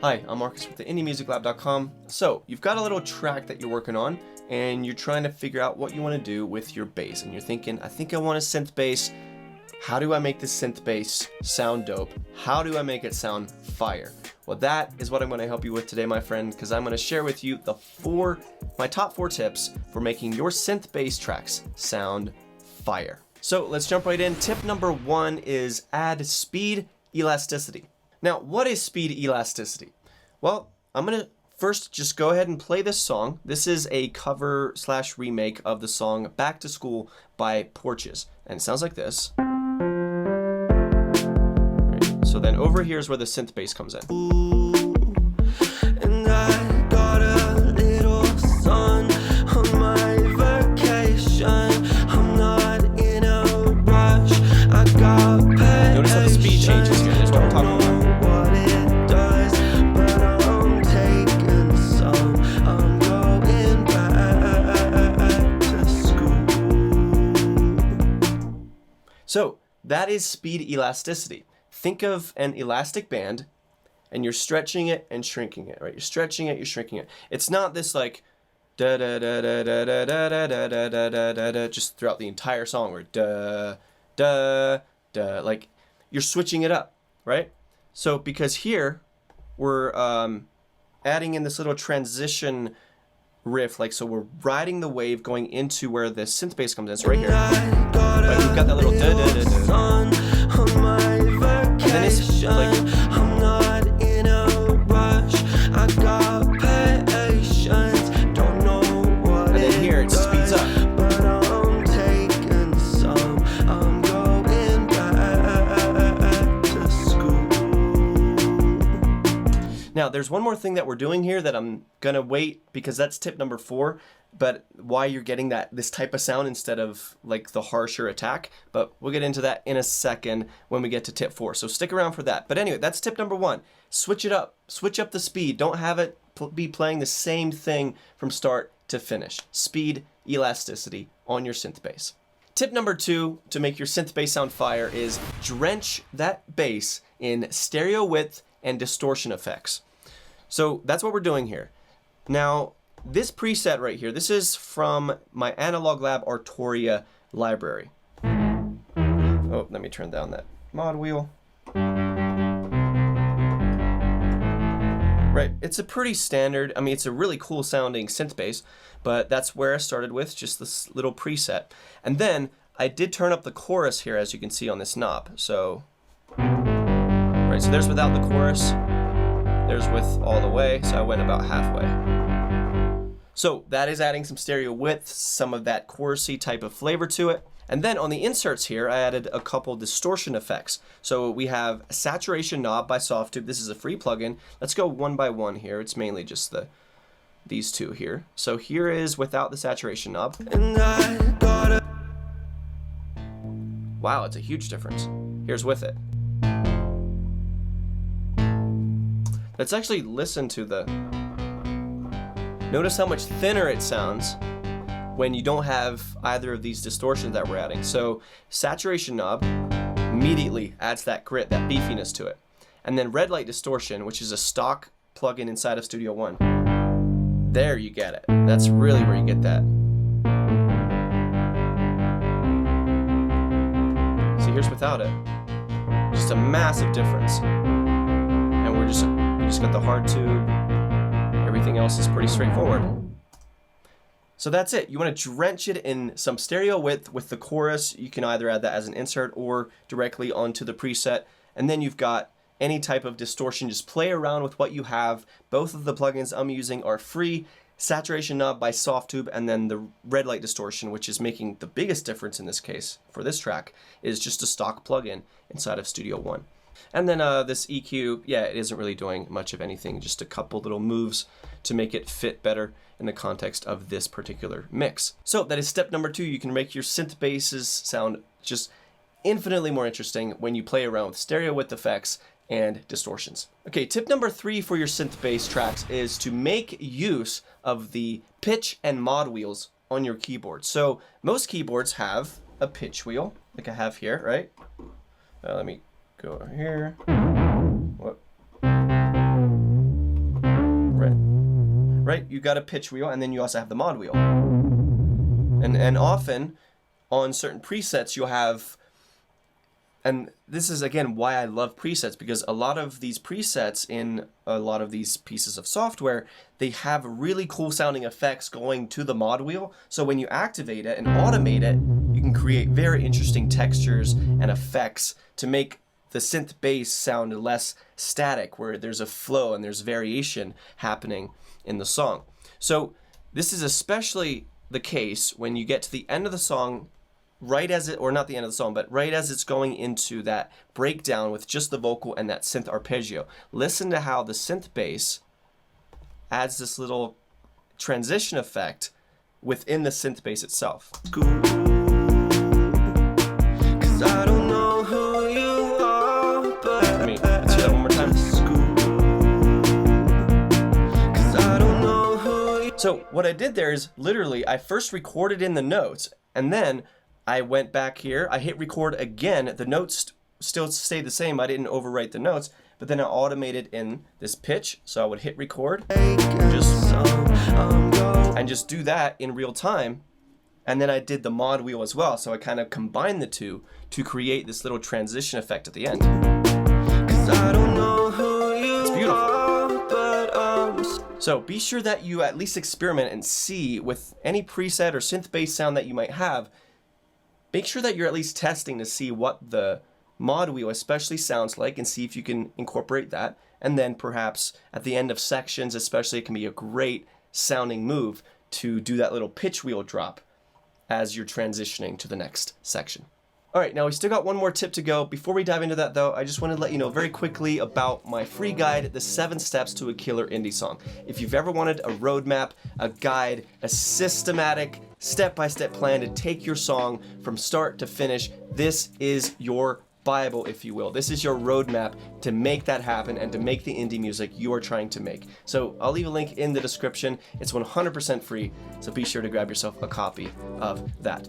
Hi, I'm Marcus with the IndieMusicLab.com. So, you've got a little track that you're working on, and you're trying to figure out what you want to do with your bass. And you're thinking, I think I want a synth bass. How do I make this synth bass sound dope? How do I make it sound fire? Well, that is what I'm going to help you with today, my friend, because I'm going to share with you my top 4 tips for making your synth bass tracks sound fire. So let's jump right in. Tip number 1 is add speed elasticity. Now, what is speed elasticity? Well, I'm going to first just go ahead and play this song. This is a cover / remake of the song Back to School by Porches. And it sounds like this. Right. So then over here is where the synth bass comes in. And I got a little sun on my vacation. I'm not in a rush. I got patience. Notice how the speed changes here. That's what I'm talking about. So that is speed elasticity. Think of an elastic band and you're stretching it and shrinking it, right? You're stretching it, you're shrinking it. It's not this like da da da da da da da da da da da da da da just throughout the entire song where da da da, like you're switching it up, right? So because here we're adding in this little transition riff, like so we're riding the wave going into where the synth bass comes in. So right here, right, we've got that little da da da da, and then it's like I'm not in a rush. I got patience, don't know what. And then here it speeds up. But I'm taking some. I'm going back to school. Now, there's one more thing that we're doing here that I'm gonna wait because that's tip number 4. But why you're getting this type of sound instead of like the harsher attack. But we'll get into that in a second when we get to tip 4. So stick around for that. But anyway, that's tip number 1. Switch it up. Switch up the speed. Don't have it be playing the same thing from start to finish. Speed elasticity on your synth bass. Tip number 2 to make your synth bass sound fire is drench that bass in stereo width and distortion effects. So that's what we're doing here. Now, this preset right here, this is from my Analog Lab Arturia library. Oh, let me turn down that mod wheel. Right, it's a pretty standard, I mean, it's a really cool sounding synth bass, but that's where I started with, just this little preset. And then I did turn up the chorus here, as you can see on this knob. So, right, so there's without the chorus, there's with all the way, so I went about halfway. So that is adding some stereo width, some of that chorusy type of flavor to it. And then on the inserts here, I added a couple distortion effects. So we have a saturation knob by Softtube. This is a free plugin. Let's go one by one here. It's mainly just these two here. So here is without the saturation knob. Wow, it's a huge difference. Here's with it. Let's actually listen to notice how much thinner it sounds when you don't have either of these distortions that we're adding. So saturation knob immediately adds that grit, that beefiness to it. And then red light distortion, which is a stock plugin inside of Studio One. There you get it. That's really where you get that. See, here's without it. Just a massive difference. And we just got the hard tube. Everything else is pretty straightforward. So that's it. You want to drench it in some stereo width with the chorus. You can either add that as an insert or directly onto the preset. And then you've got any type of distortion. Just play around with what you have. Both of the plugins I'm using are free. Saturation knob by Softtube, and then the red light distortion, which is making the biggest difference in this case for this track, is just a stock plugin inside of Studio One. And then this EQ, yeah, it isn't really doing much of anything, just a couple little moves to make it fit better in the context of this particular mix. So that is step number 2. You can make your synth basses sound just infinitely more interesting when you play around with stereo width effects and distortions. Okay, tip number 3 for your synth bass tracks is to make use of the pitch and mod wheels on your keyboard. So most keyboards have a pitch wheel, like I have here, right? Let me go over here. Whoop. right? You got a pitch wheel, and then you also have the mod wheel. And often on certain presets you'll have, and this is again why I love presets, because a lot of these presets in a lot of these pieces of software, they have really cool sounding effects going to the mod wheel. So when you activate it and automate it, you can create very interesting textures and effects to make the synth bass sound less static, where there's a flow and there's variation happening in the song. So this is especially the case when you get to the end of the song, right as it, or not the end of the song, but right as it's going into that breakdown with just the vocal and that synth arpeggio. Listen to how the synth bass adds this little transition effect within the synth bass itself. Cause I don't know who you are, but Let's hear that one more time. Cause I don't know who you So what I did there is literally I first recorded in the notes, and then I went back here, I hit record again. The notes still stayed the same. I didn't overwrite the notes, but then I automated in this pitch. So I would hit record and just do that in real time. And then I did the mod wheel as well. So I kind of combined the two to create this little transition effect at the end. It's beautiful. So be sure that you at least experiment and see with any preset or synth bass sound that you might have. Make sure that you're at least testing to see what the mod wheel especially sounds like, and see if you can incorporate that. And then perhaps at the end of sections especially, it can be a great sounding move to do that little pitch wheel drop as you're transitioning to the next section. All right, now we still got one more tip to go. Before we dive into that though, I just want to let you know very quickly about my free guide, The 7 Steps to a Killer Indie Song. If you've ever wanted a roadmap, a guide, a systematic step-by-step plan to take your song from start to finish, this is your Bible, if you will. This is your roadmap to make that happen and to make the indie music you are trying to make. So I'll leave a link in the description. It's 100% free, so be sure to grab yourself a copy of that.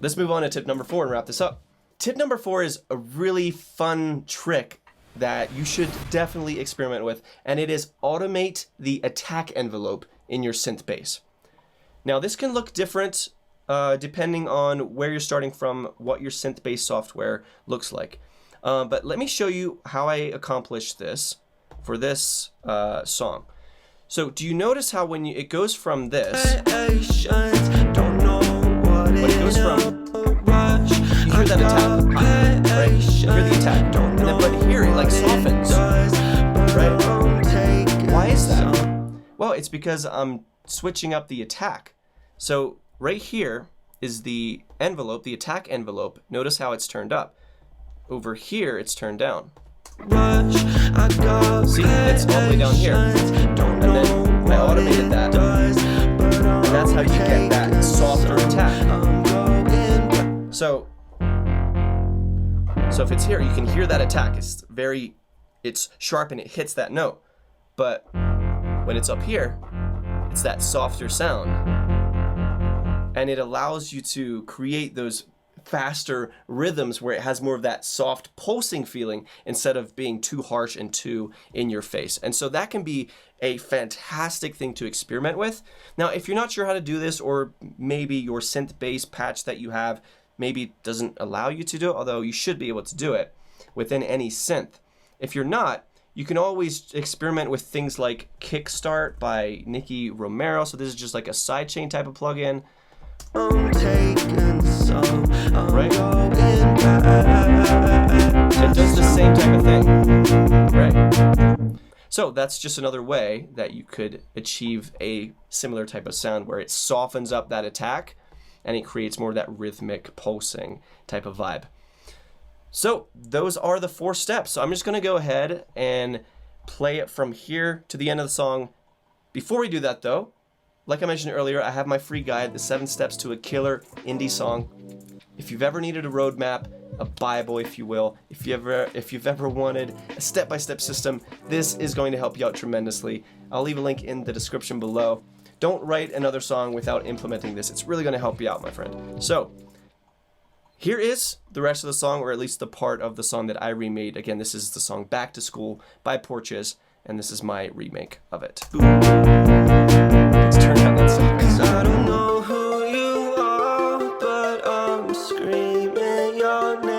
Let's move on to tip number 4 and wrap this up. Tip number 4 is a really fun trick that you should definitely experiment with, and it is automate the attack envelope in your synth bass. Now this can look different depending on where you're starting from, what your synth bass software looks like. But let me show you how I accomplished this for this song. So do you notice how when it goes from this, when it goes from, you hear that attack, right? You hear the attack, and then but here it like softens, right? Why is that? Well, it's because I'm switching up the attack. So right here is the envelope, the attack envelope. Notice how it's turned up. Over here, it's turned down. See, it's all the way down here. And then I automated that. And that's how you get that softer attack. So if it's here, you can hear that attack. It's sharp and it hits that note. But when it's up here, it's that softer sound. And it allows you to create those faster rhythms where it has more of that soft pulsing feeling instead of being too harsh and too in your face. And so that can be a fantastic thing to experiment with. Now, if you're not sure how to do this, or maybe your synth bass patch that you have maybe doesn't allow you to do it, although you should be able to do it within any synth. If you're not, you can always experiment with things like Kickstart by Nicky Romero. So this is just like a sidechain type of plugin. Right? It does the same type of thing. Right. So that's just another way that you could achieve a similar type of sound where it softens up that attack and it creates more of that rhythmic pulsing type of vibe. So those are the 4 steps. So I'm just going to go ahead and play it from here to the end of the song. Before we do that though, like I mentioned earlier, I have my free guide, The 7 Steps to a Killer Indie Song. If you've ever needed a roadmap, a Bible, if you will, if you've ever wanted a step-by-step system, this is going to help you out tremendously. I'll leave a link in the description below. Don't write another song without implementing this. It's really going to help you out, my friend. So here is the rest of the song, or at least the part of the song that I remade. Again, this is the song Back to School by Porches. and this is my remake of it. Let's turn down that song. I don't know who you are, but I'm screaming your name.